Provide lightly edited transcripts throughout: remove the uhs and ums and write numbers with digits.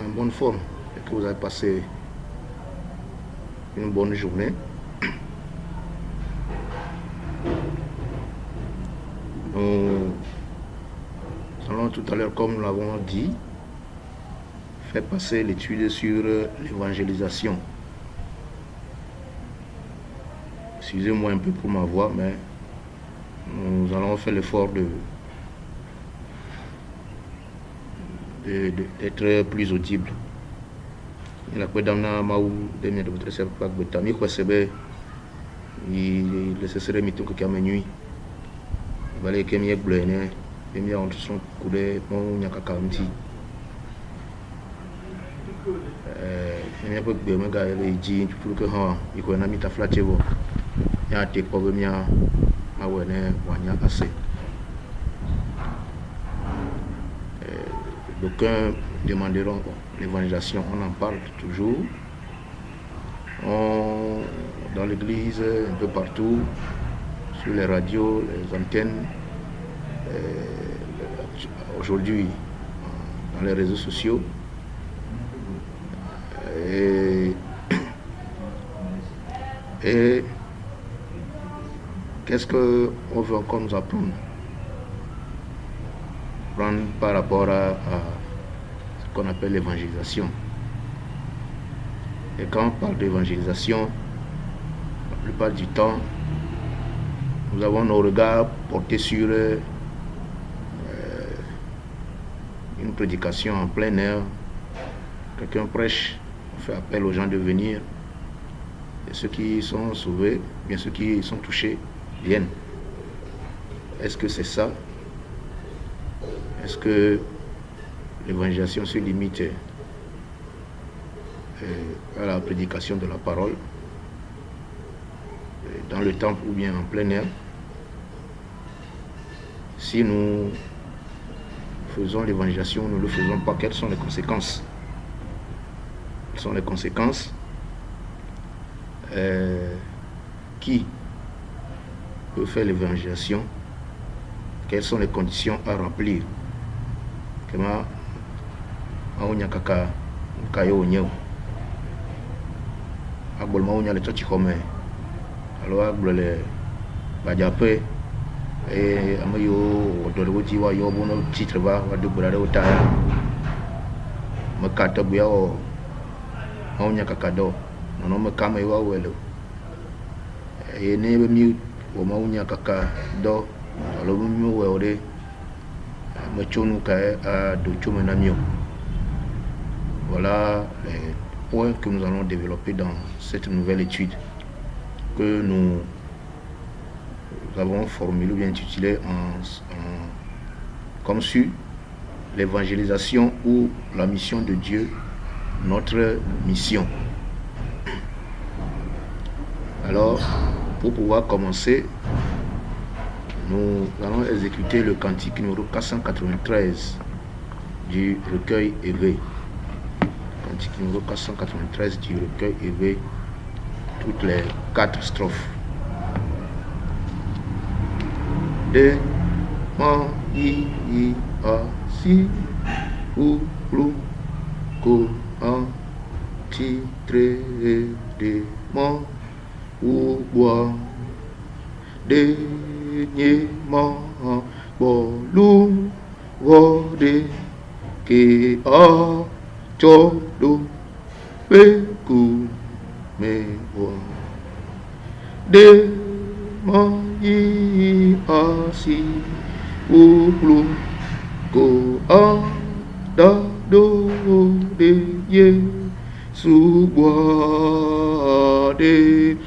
en bonne forme et que vous avez passé une bonne journée. Nous allons tout à l'heure, comme nous l'avons dit, faire passer l'étude sur l'évangélisation. Excusez-moi un peu pour ma voix, mais nous allons faire l'effort d'être plus audible. Il a quoi dans la maou de mes de votre serpent betami quoi sebe il le serait miton que a nuit valait que mi blene et mi entre son coulé mon nyaka county mi peu be me ga le ji pour que ha il ko na mi ta flatte bo ya te ko be mi a wene wanya assez. D'aucuns demanderont l'évangélisation, on en parle toujours. Dans l'église, un peu partout, sur les radios, les antennes, aujourd'hui, dans les réseaux sociaux. Et qu'est-ce qu'on veut encore nous apprendre? Par rapport à ce qu'on appelle l'évangélisation. Et quand on parle d'évangélisation, la plupart du temps, nous avons nos regards portés sur une prédication en plein air. Quelqu'un prêche, on fait appel aux gens de venir. Et ceux qui sont sauvés, bien ceux qui sont touchés, viennent. Est-ce que c'est ça? Est-ce que l'évangélisation se limite à la prédication de la parole dans le temple ou bien en plein air? Si nous faisons l'évangélisation, nous ne le faisons pas, quelles sont les conséquences? Quelles sont les conséquences? Qui peut faire l'évangélisation? Quelles sont les conditions à remplir? Kema aunya kaka kayo nyeu agbol ma aunya le toti xome alo agbol le bajape e amayo do le ti wa yo bono titre ba wa de bura de ta ma kata bu ya o aunya kaka do no ma kama yo welo e ne be mi o ma aunya kaka do alo mi wo de voilà les points que nous allons développer dans cette nouvelle étude que nous avons formulé ou bien intitulé comme suit: l'évangélisation ou la mission de Dieu, notre mission. Alors, pour pouvoir commencer, nous allons exécuter le cantique numéro 493 du recueil Éveil. Cantique numéro 493 du recueil Éveil, toutes les 4 strophes. De ma i a si ou lu ko a ti tre de ma ou bois de nye ma bolu wode ke a chodo beku me wa de ma yi asi ulu ko a da do de ye su bwa de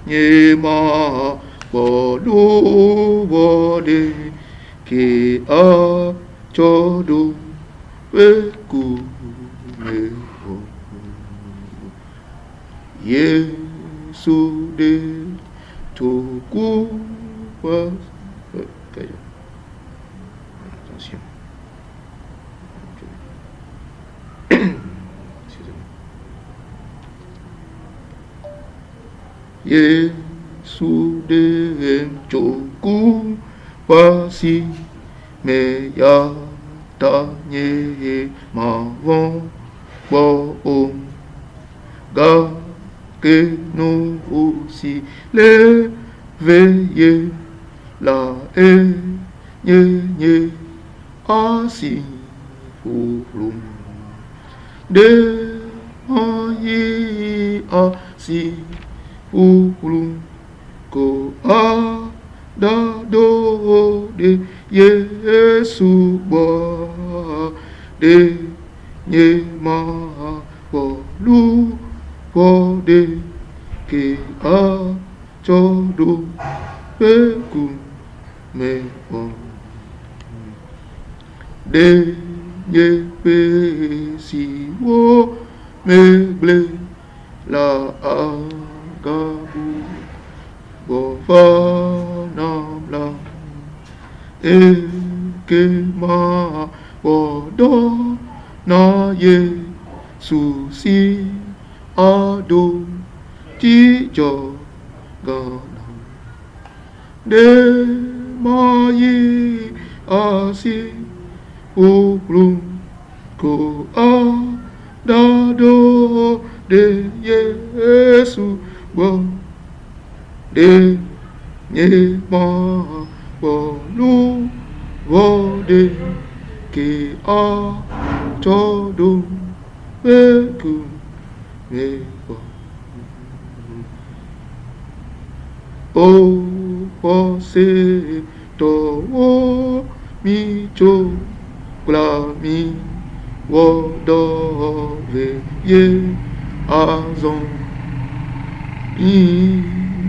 nye ma bolu wode ke a chodo beku me o Yesu de toku was attention Yesu de toku pasi me ya ta nye ma von bon, oh, gars, que nous aussi l'éveiller, la haine, ainsi pour l'homme. De mailler ainsi pour l'homme, ko a dado de Yesu bo de nyema bolu bo de ke a chodo beku me bo de nye pe si wo me ble la agabu Bofanamla Ekema Bodo Na Yesusi Ado Tijo Gana De Mayi Asi Uplum Ko A Dado De Yesu Bo de nye ma bolu wode ke a todo beku me o pose to o mi cho glami wodo ve ye azon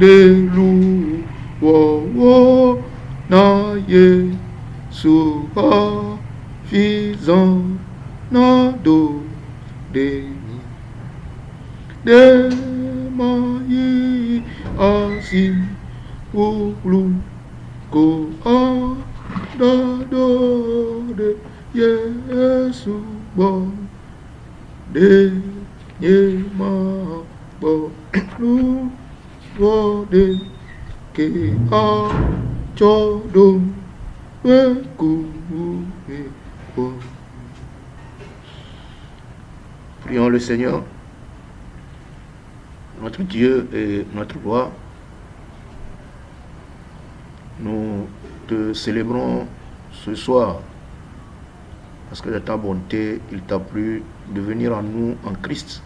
de lu wo na ye su a fizan na do de mi de ma yi asi ulu ko a da do de Yesu bo de ye ma bo lu Wode ke a chodo beku me bo. Prions le Seigneur, notre Dieu et notre roi. Nous te célébrons ce soir parce que de ta bonté, il t'a plu de venir à nous en Christ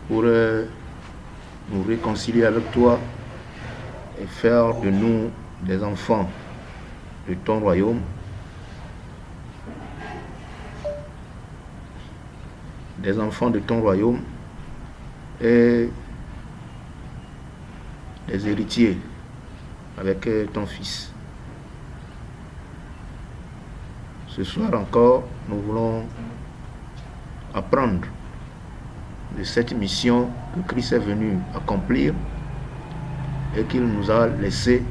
pour nous réconcilier avec toi et faire de nous des enfants de ton royaume. Des enfants de ton royaume et des héritiers avec ton Fils. Ce soir encore, nous voulons apprendre de cette mission que Christ est venu accomplir et qu'il nous a laissé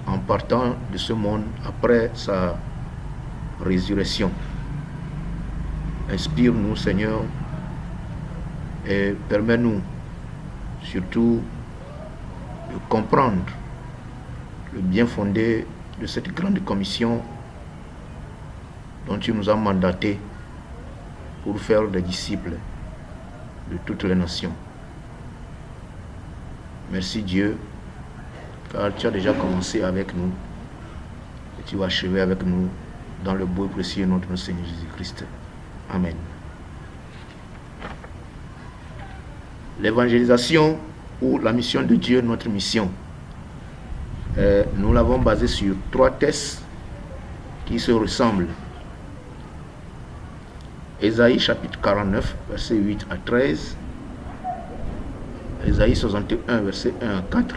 en partant de ce monde après sa résurrection. Inspire-nous, Seigneur, et permets-nous surtout de comprendre le bien fondé de cette grande commission dont tu nous as mandatés pour faire des disciples de toutes les nations. Merci Dieu, car tu as déjà commencé avec nous et tu vas achever avec nous dans le beau et précieux nom de notre Seigneur Jésus-Christ. Amen. L'évangélisation ou la mission de Dieu, notre mission, nous l'avons basée sur 3 textes qui se ressemblent. Ésaïe chapitre 49, versets 8 à 13. Ésaïe 61, verset 1 à 4.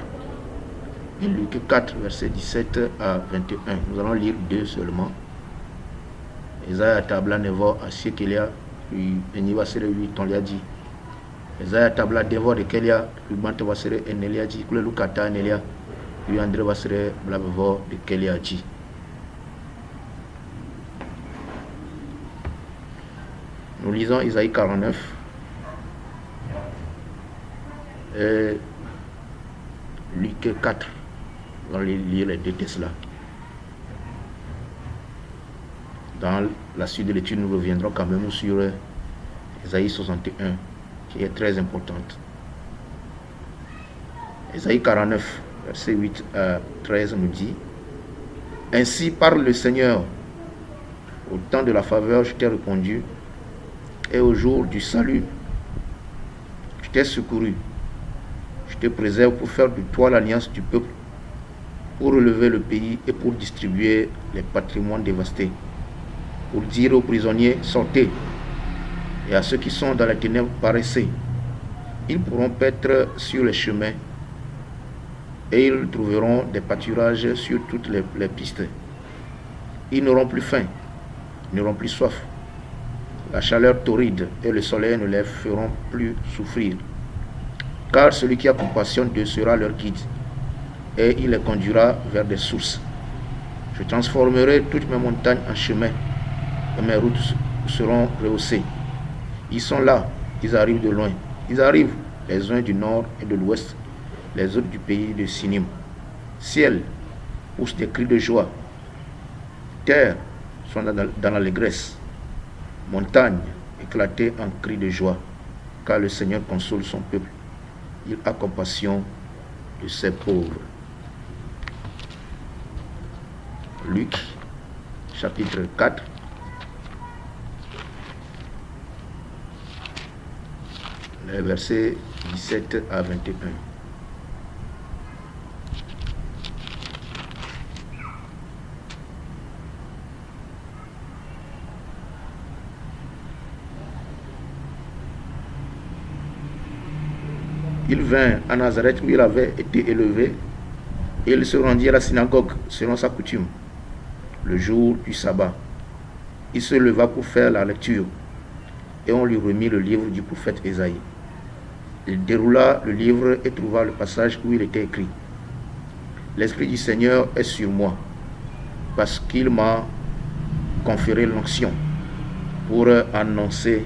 Et Luc 4, verset 17 à 21. Nous allons lire 2 seulement. Ésaïe tabla nevo asye kelia, eni vasere 8, on l'a dit. Ésaïe tabla devo de kelia, bante vasere enelia dit, kule lukata enelia, André vasere blabevo de kelia dit. Nous lisons Isaïe 49 et Luc 4. Nous allons lire les 2 textes là. dans la suite de l'étude, nous reviendrons quand même sur Ésaïe 61, qui est très importante. Ésaïe 49, verset 8 à 13 nous dit: Ainsi parle le Seigneur, au temps de la faveur, je t'ai répondu, et au jour du salut, je t'ai secouru. Je te préserve pour faire de toi l'alliance du peuple, pour relever le pays et pour distribuer les patrimoines dévastés, pour dire aux prisonniers, sortez, et à ceux qui sont dans les ténèbres, paraissez. Ils pourront paître sur les chemins, et ils trouveront des pâturages sur toutes les pistes. Ils n'auront plus faim, n'auront plus soif. La chaleur torride et le soleil ne les feront plus souffrir. Car celui qui a compassion d'eux sera leur guide, et il les conduira vers des sources. Je transformerai toutes mes montagnes en chemin, et mes routes seront rehaussées. Ils sont là, ils arrivent de loin. Ils arrivent, les uns du nord et de l'ouest, les autres du pays de Sinim. Ciel pousse des cris de joie. Terre sont dans l'allégresse. Montagne éclatée en cris de joie, car le Seigneur console son peuple. Il a compassion de ses pauvres. Luc, chapitre 4. Les versets 17 à 21. Il vint à Nazareth où il avait été élevé, et il se rendit à la synagogue selon sa coutume, le jour du sabbat. Il se leva pour faire la lecture, et on lui remit le livre du prophète Ésaïe. Il déroula le livre et trouva le passage où il était écrit: L'Esprit du Seigneur est sur moi, parce qu'il m'a conféré l'onction pour annoncer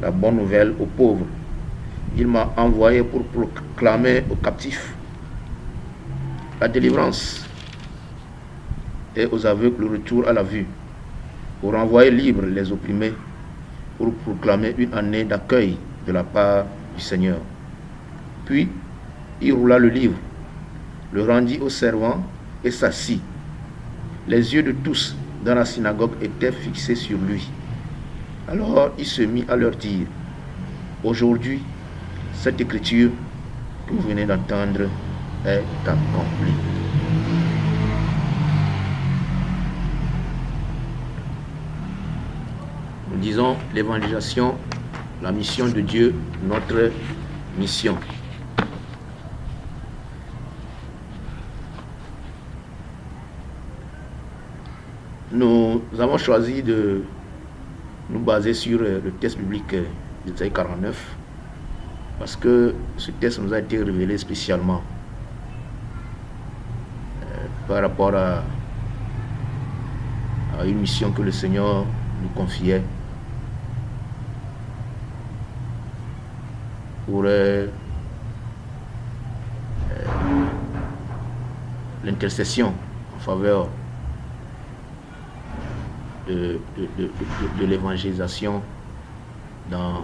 la bonne nouvelle aux pauvres. Il m'a envoyé pour proclamer aux captifs la délivrance et aux aveugles le retour à la vue, pour envoyer libres les opprimés, pour proclamer une année d'accueil de la part du Seigneur. Puis il roula le livre, le rendit aux servants et s'assit. Les yeux de tous dans la synagogue étaient fixés sur lui. Alors il se mit à leur dire: Aujourd'hui, cette écriture que vous venez d'entendre est accomplie. Nous disons l'évangélisation, la mission de Dieu, notre mission. Nous avons choisi de nous baser sur le texte biblique d'Ésaïe 49, parce que ce texte nous a été révélé spécialement par rapport à une mission que le Seigneur nous confiait pour l'intercession en faveur de l'évangélisation dans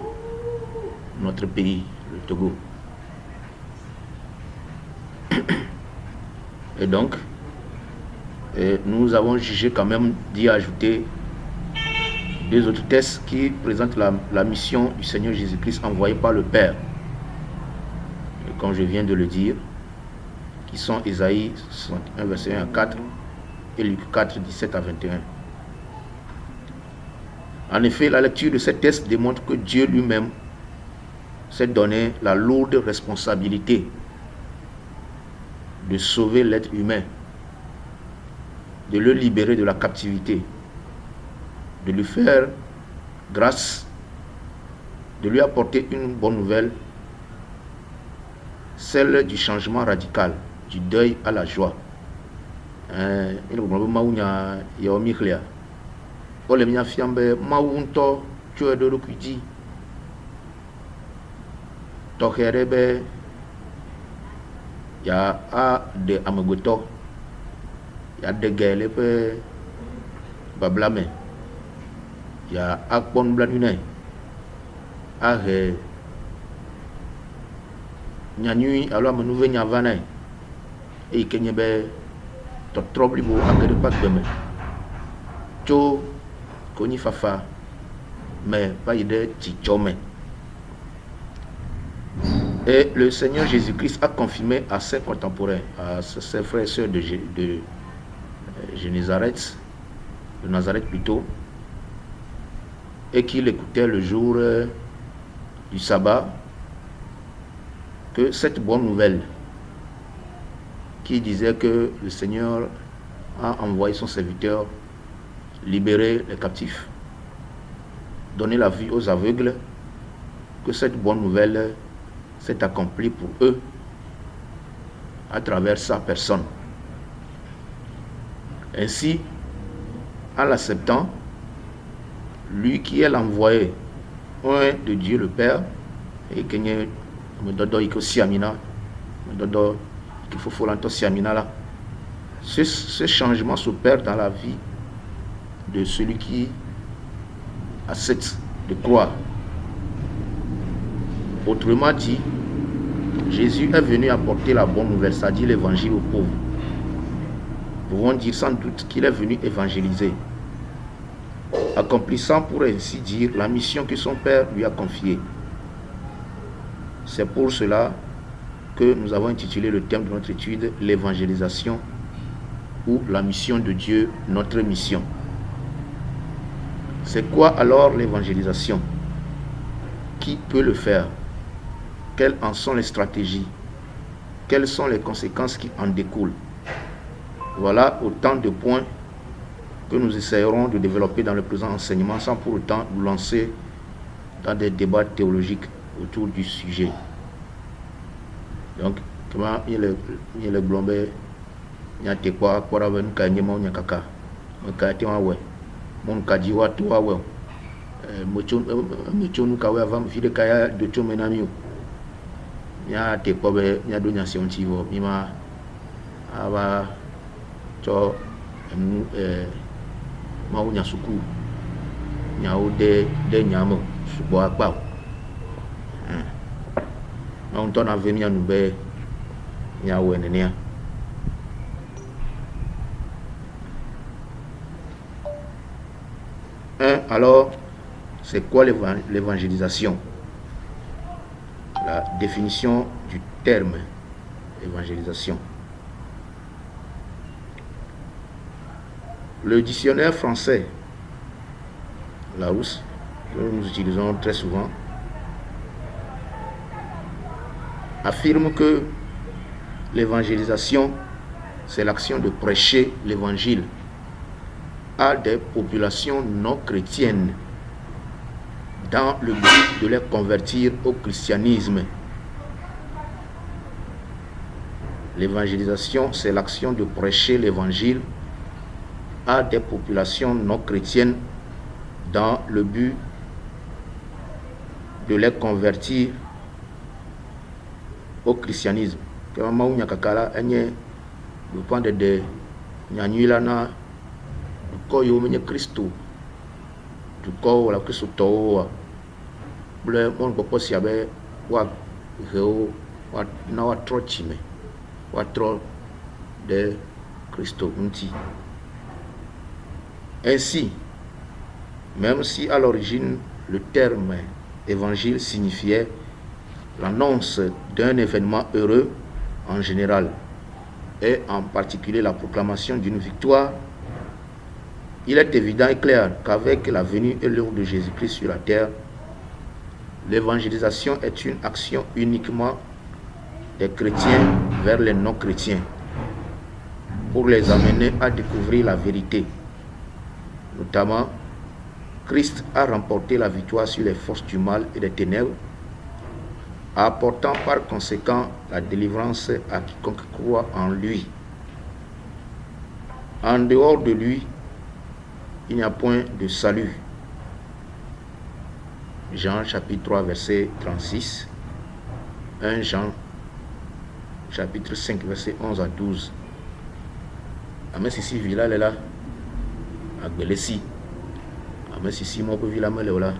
notre pays, le Togo. Et donc, nous avons jugé quand même d'y ajouter deux autres textes qui présentent la mission du Seigneur Jésus-Christ envoyé par le Père. Et comme je viens de le dire, qui sont Ésaïe 61, verset 1 à 4 et Luc 4, 17 à 21. En effet, la lecture de ces textes démontre que Dieu lui-même s'est donné la lourde responsabilité de sauver l'être humain, de le libérer de la captivité, de lui faire grâce, de lui apporter une bonne nouvelle, celle du changement radical, du deuil à la joie. Ya a de amegbetɔ ya de ge le ƒe babla me ya akpon blanune ahe nyanyui alo amenuve nyavane e kenye be totrobli bo akede pas gbeme tso konyi fafa mais pas yide tchichome. Et le Seigneur Jésus-Christ a confirmé à ses contemporains, à ses frères et sœurs de Nazareth, de Nazareth plutôt, et qu'il écoutait le jour du sabbat, que cette bonne nouvelle qui disait que le Seigneur a envoyé son serviteur libérer les captifs, donner la vue aux aveugles, que cette bonne nouvelle s'est accomplie pour eux à travers sa personne. Ainsi, en l'acceptant, lui qui est l'envoyé de Dieu le Père, et qu'il faut là. Ce changement s'opère dans la vie de celui qui accepte de croire. Autrement dit, Jésus est venu apporter la bonne nouvelle, c'est-à-dire l'évangile aux pauvres. Nous pouvons dire sans doute qu'il est venu évangéliser, accomplissant pour ainsi dire la mission que son Père lui a confiée. C'est pour cela que nous avons intitulé le thème de notre étude « L'évangélisation » ou « La mission de Dieu, notre mission ». C'est quoi alors l'évangélisation? Qui peut le faire? Quelles en sont les stratégies? Quelles sont les conséquences qui en découlent? Voilà autant de points que nous essayerons de développer dans le présent enseignement sans pour autant nous lancer dans des débats théologiques autour du sujet. Donc, comment il y a le blombe, il y a quoi, quoi, il y a kaka, il y a mon kadiwa toi ouais mochon kawe avant vide kaya de to menamio nya te ko be nya do nya sionti wo mima aba to ma unya suku nya o de nyamo subo akpa on ton ave mi anu be nya wo enenia. Alors, c'est quoi l'évangélisation? La définition du terme évangélisation. Le dictionnaire français, Larousse, que nous utilisons très souvent, affirme que l'évangélisation, c'est l'action de prêcher l'évangile à des populations non chrétiennes dans le but de les convertir au christianisme. L'évangélisation, c'est l'action de prêcher l'évangile à des populations non chrétiennes dans le but de les convertir au christianisme. Koyo menye Kristo du ko la Kristo to ble mon popo siabe wa reo wa na wa trochime wa tro de Kristo unti. Ainsi, même si à l'origine le terme évangile signifiait l'annonce d'un événement heureux en général et en particulier la proclamation d'une victoire, il est évident et clair qu'avec la venue et l'œuvre de Jésus-Christ sur la terre, l'évangélisation est une action uniquement des chrétiens vers les non-chrétiens pour les amener à découvrir la vérité. Notamment, Christ a remporté la victoire sur les forces du mal et des ténèbres, apportant par conséquent la délivrance à quiconque croit en lui. En dehors de lui, il n'y a point de salut. Jean chapitre 3 verset 36, 1 Jean chapitre 5 verset 11 à 12. Amen, si villa là à Gbelesi mais si mon peu la là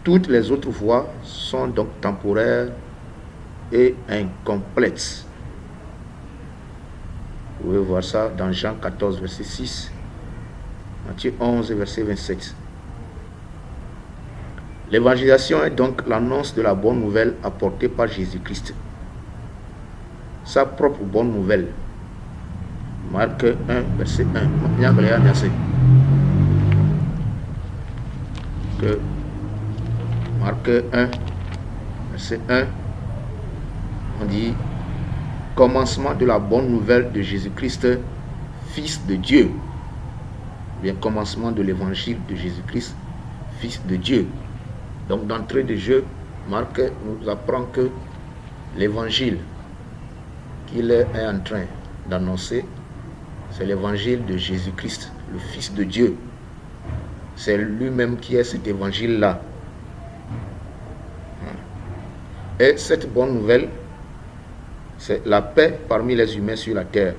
toutes les autres voies sont donc temporaires et incomplètes. Vous pouvez voir ça dans Jean 14 verset 6, Matthieu 11 verset 27. L'évangélisation est donc l'annonce de la bonne nouvelle apportée par Jésus-Christ. Sa propre bonne nouvelle. Marc 1 verset 1. Que Marc 1 verset 1, on dit commencement de la bonne nouvelle de Jésus-Christ, Fils de Dieu. Bien, commencement de l'évangile de Jésus-Christ, Fils de Dieu. Donc, d'entrée de jeu, Marc nous apprend que l'évangile qu'il est en train d'annoncer, c'est l'évangile de Jésus-Christ, le Fils de Dieu. C'est lui-même qui est cet évangile-là. Et cette bonne nouvelle, c'est la paix parmi les humains sur la terre.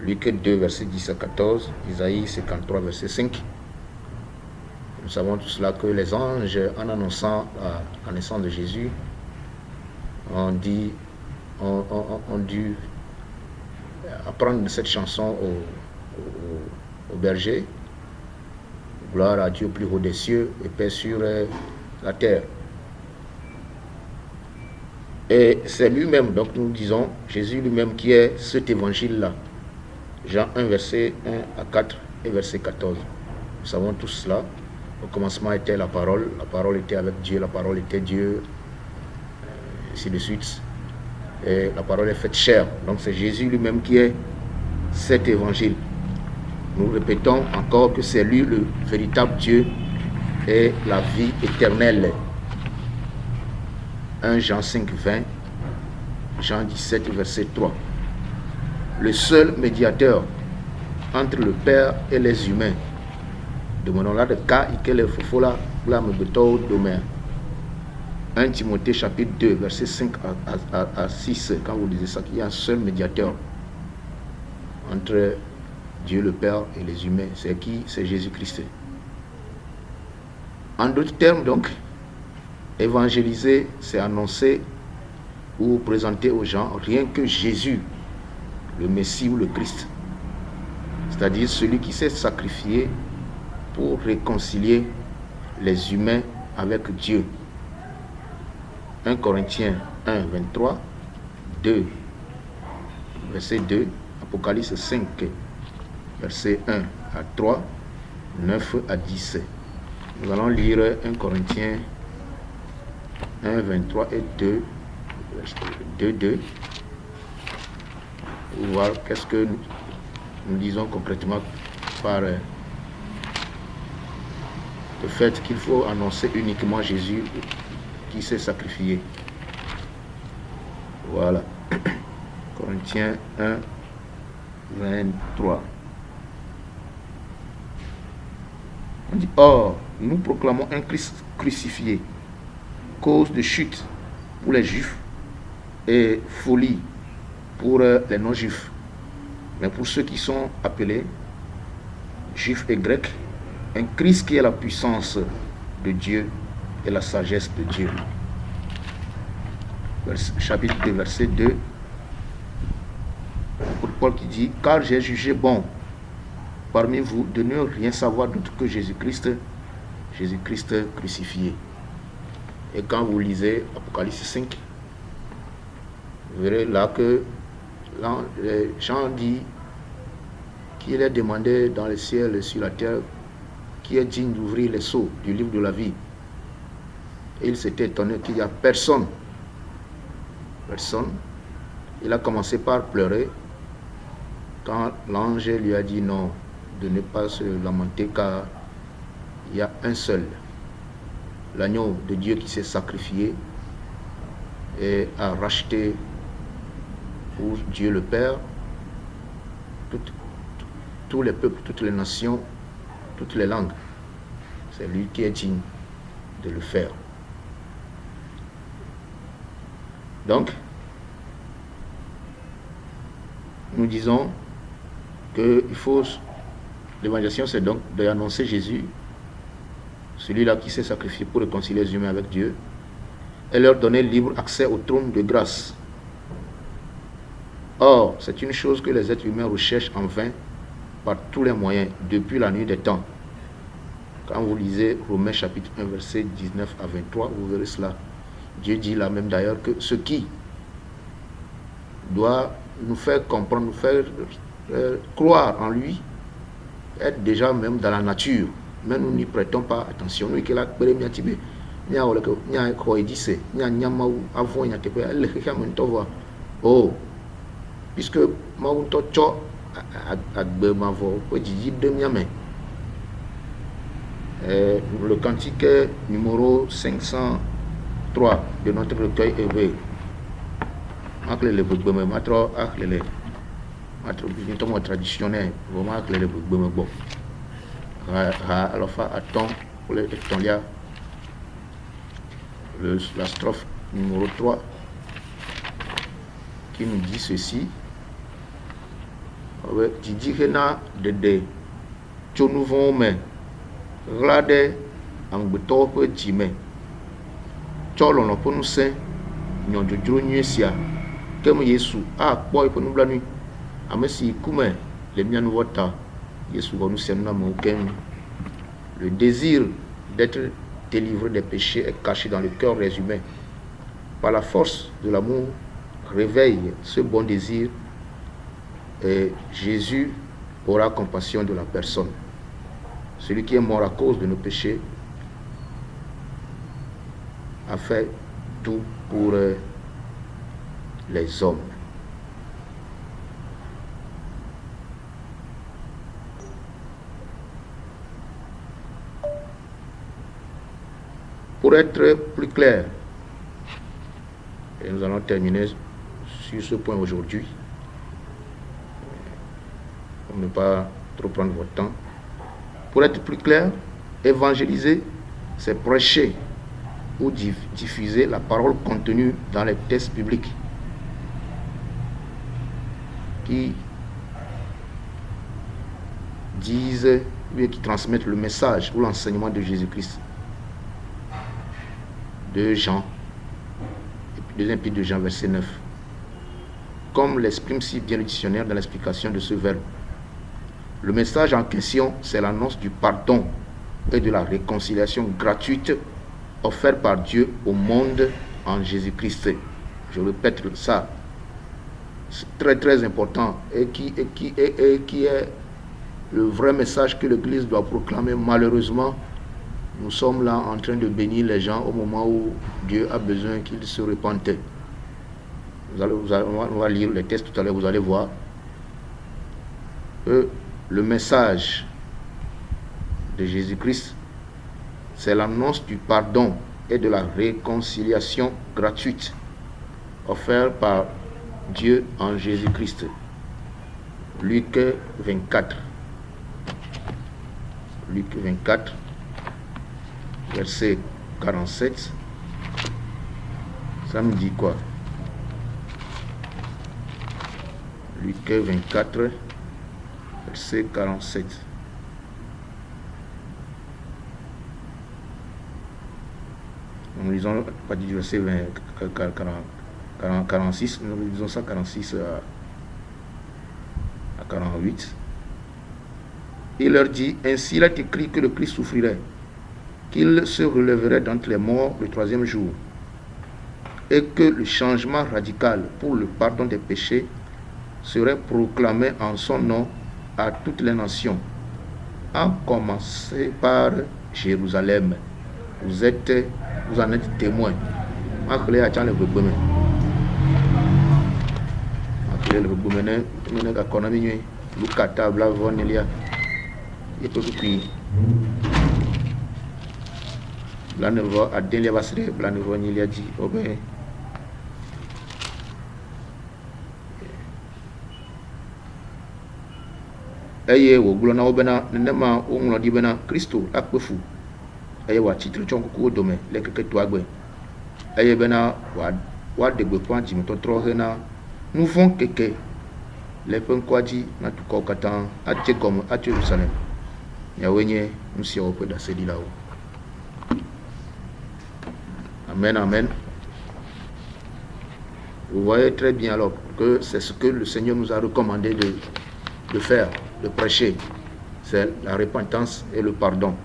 Luc 2, verset 10 à 14, Isaïe 53, verset 5. Nous savons tout cela que les anges, en annonçant la naissance de Jésus, ont dû apprendre cette chanson au berger. Gloire à Dieu plus haut des cieux et paix sur la terre. Et c'est lui-même, donc nous disons, Jésus lui-même qui est cet évangile-là. Jean 1, verset 1 à 4 et verset 14. Nous savons tout cela. Au commencement était la parole était avec Dieu, la parole était Dieu, ainsi de suite. Et la parole est faite chair. Donc c'est Jésus lui-même qui est cet évangile. Nous répétons encore que c'est lui le véritable Dieu et la vie éternelle. 1 Jean 5, 20, Jean 17, verset 3. Le seul médiateur entre le Père et les humains. Demandons-là de cas et le fofola la me domaine. 1 Timothée chapitre 2, verset 5 à 6, quand vous lisez ça, qu'il y a un seul médiateur entre Dieu le Père et les humains. C'est qui? C'est Jésus-Christ. En d'autres termes, donc, évangéliser, c'est annoncer ou présenter aux gens rien que Jésus, le Messie ou le Christ. C'est-à-dire celui qui s'est sacrifié pour réconcilier les humains avec Dieu. 1 Corinthiens 1, 23, 2, verset 2, Apocalypse 5, verset 1 à 3, 9 à 10. Nous allons lire 1 Corinthiens 1, 23 et 2, 2, 2. Pour voir qu'est-ce que nous disons concrètement par le fait qu'il faut annoncer uniquement Jésus qui s'est sacrifié. Voilà. Corinthiens 1, 23. On dit, or, nous proclamons un Christ crucifié, cause de chute pour les Juifs et folie pour les non-Juifs. Mais pour ceux qui sont appelés Juifs et Grecs, un Christ qui est la puissance de Dieu et la sagesse de Dieu. Chapitre 2, verset 2. Pour Paul qui dit, car j'ai jugé bon parmi vous de ne rien savoir d'autre que Jésus-Christ crucifié. Et quand vous lisez Apocalypse 5, vous verrez là que Jean dit qu'il est demandé dans le ciel et sur la terre qui est digne d'ouvrir les sceaux du livre de la vie. Et il s'était étonné qu'il n'y a personne. Il a commencé par pleurer quand l'ange lui a dit non, de ne pas se lamenter car il y a un seul, l'agneau de Dieu qui s'est sacrifié et a racheté pour Dieu le Père tous les peuples, toutes les nations, toutes les langues. C'est lui qui est digne de le faire. Donc, nous disons que l'évangélisation, c'est donc d'annoncer Jésus, celui-là qui s'est sacrifié pour réconcilier les humains avec Dieu, et leur donner libre accès au trône de grâce. Or, c'est une chose que les êtres humains recherchent en vain par tous les moyens, depuis la nuit des temps. Quand vous lisez Romains chapitre 1, verset 19 à 23, vous verrez cela. Dieu dit là même d'ailleurs que ce qui doit nous faire comprendre, nous faire croire en lui, est déjà même dans la nature. Mais nous n'y prêtons pas attention. Nous qui la première oh, puisque le cantique numéro 503 de notre recueil éveillé. Traditionnel, la strophe numéro 3 qui nous dit ceci. De glade angbeto pe dime tcholono pe nu se nyonjodro nyesia kem Yesu a kpoi pe nu blanu amesi kume le mianu wota Yesu go nu se na mo ken. Le désir d'être délivré des péchés est caché dans le cœur des humains. Par la force de l'amour réveille ce bon désir et Jésus aura compassion de la personne. Celui qui est mort à cause de nos péchés a fait tout pour les hommes. Pour être plus clair, et nous allons terminer sur ce point aujourd'hui, pour ne pas trop prendre votre temps. Pour être plus clair, évangéliser, c'est prêcher ou diffuser la parole contenue dans les textes bibliques qui disent, qui transmettent le message ou l'enseignement de Jésus-Christ. De Jean, deuxième épître de Jean, verset 9. Comme l'exprime si bien le dictionnaire dans l'explication de ce verbe. Le message en question, c'est l'annonce du pardon et de la réconciliation gratuite offerte par Dieu au monde en Jésus-Christ. Je répète ça. C'est très très important et qui est le vrai message que l'Église doit proclamer. Malheureusement, nous sommes là en train de bénir les gens au moment où Dieu a besoin qu'ils se repentent. On va lire les textes tout à l'heure, vous allez voir que le message de Jésus-Christ, c'est l'annonce du pardon et de la réconciliation gratuite offerte par Dieu en Jésus-Christ. Luc 24. Luc 24, verset 47. Ça me dit quoi? Luc 24, verset 47. Nous lisons à partir du verset 46, nous lisons ça 46 à 48. Il leur dit, ainsi il est écrit que le Christ souffrirait, qu'il se relèverait d'entre les morts le troisième jour, et que le changement radical pour le pardon des péchés serait proclamé en son nom à toutes les nations, en commencer par Jérusalem. Vous en êtes témoins. Blanevo Adelia Vasre, Blanevo Nilia dit Obé. Eye wo glona obena nema onlo di bena Kristo akpefu. Eye wa titre chonko ko dome le keke to agbe. Eye bena wa de gbeƒã dzimetɔtrɔ hena nu vɔ̃ keke le ƒe ŋkɔa dzi na dukɔwo katã atse gɔme atso Yerusalem. Miawoe nye nu siawo ƒe ɖaseɖilawo. Amen, amen. Vous voyez très bien alors que c'est ce que le Seigneur nous a recommandé de faire, de prêcher. C'est la repentance et le pardon.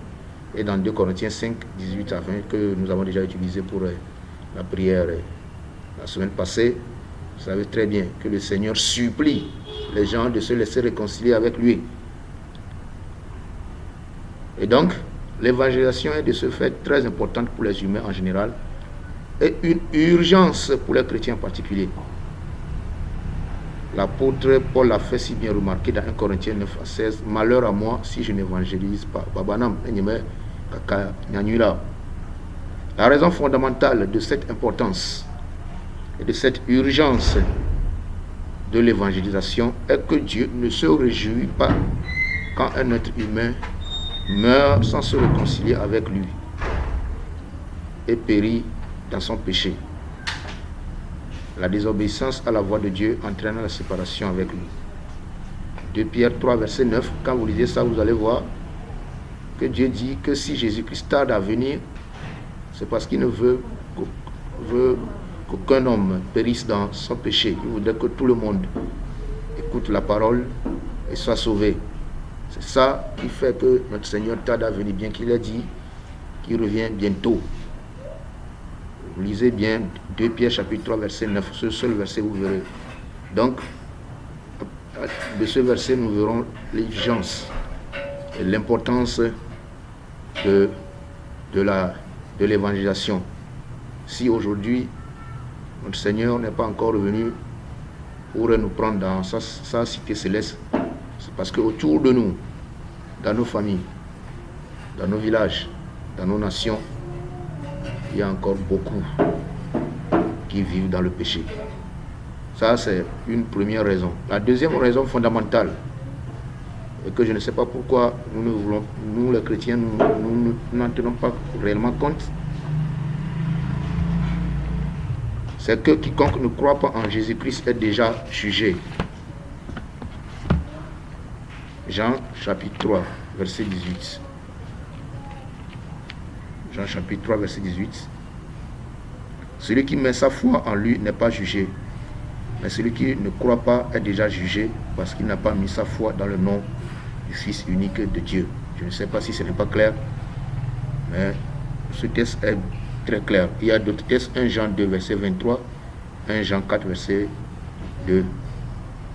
Et dans 2 Corinthiens 5, 18 à 20, que nous avons déjà utilisé pour la prière la semaine passée, vous savez très bien que le Seigneur supplie les gens de se laisser réconcilier avec lui. Et donc, l'évangélisation est de ce fait très importante pour les humains en général et une urgence pour les chrétiens en particulier. L'apôtre Paul l'a fait si bien remarquer dans 1 Corinthiens 9 à 16. Malheur à moi si je n'évangélise pas. La raison fondamentale de cette importance et de cette urgence de l'évangélisation est que Dieu ne se réjouit pas quand un être humain meurt sans se réconcilier avec lui et périt dans son péché. La désobéissance à la voix de Dieu entraîne la séparation avec lui. 2 Pierre 3, verset 9, quand vous lisez ça, vous allez voir que Dieu dit que si Jésus-Christ tarde à venir, c'est parce qu'il ne veut qu'aucun homme périsse dans son péché. Il voudrait que tout le monde écoute la parole et soit sauvé. C'est ça qui fait que notre Seigneur tarde à venir, bien qu'il ait dit qu'il revient bientôt. Vous lisez bien 2 Pierre chapitre 3 verset 9, ce seul verset vous verrez. Donc, de ce verset nous verrons l'urgence et l'importance de l'évangélisation. Si aujourd'hui notre Seigneur n'est pas encore revenu pour nous prendre dans sa cité céleste, c'est parce qu'autour de nous, dans nos familles, dans nos villages, dans nos nations, il y a encore beaucoup qui vivent dans le péché. Ça, c'est une première raison. La deuxième raison fondamentale, et que je ne sais pas pourquoi nous les chrétiens, nous n'en tenons pas réellement compte, c'est que quiconque ne croit pas en Jésus-Christ est déjà jugé. Jean chapitre 3, verset 18. Jean chapitre 3, verset 18. Celui qui met sa foi en lui n'est pas jugé, mais celui qui ne croit pas est déjà jugé parce qu'il n'a pas mis sa foi dans le nom du Fils unique de Dieu. Je ne sais pas si ce n'est pas clair, mais ce texte est très clair. Il y a d'autres textes, 1 Jean 2, verset 23, 1 Jean 4, verset 2,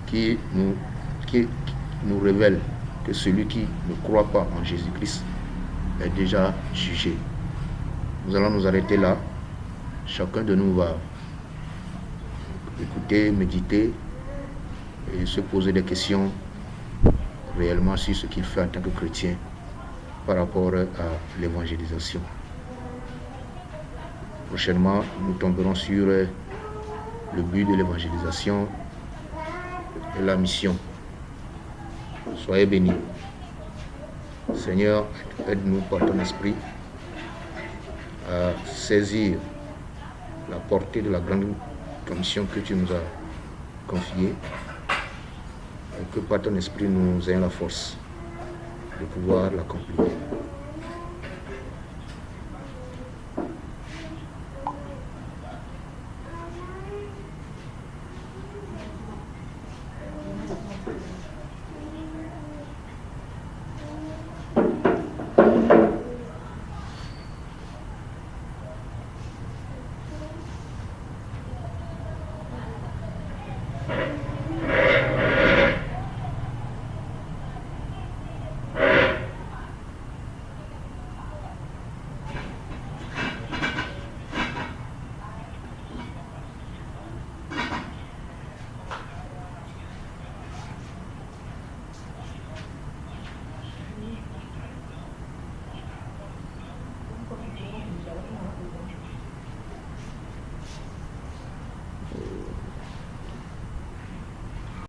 qui nous révèle que celui qui ne croit pas en Jésus-Christ est déjà jugé. Nous allons nous arrêter là. Chacun de nous va écouter, méditer et se poser des questions réellement sur ce qu'il fait en tant que chrétien par rapport à l'évangélisation. Prochainement, nous tomberons sur le but de l'évangélisation et la mission. Soyez bénis. Seigneur, aide-nous par ton esprit à saisir la portée de la grande commission que tu nous as confiée et que par ton esprit nous ayons la force de pouvoir l'accomplir.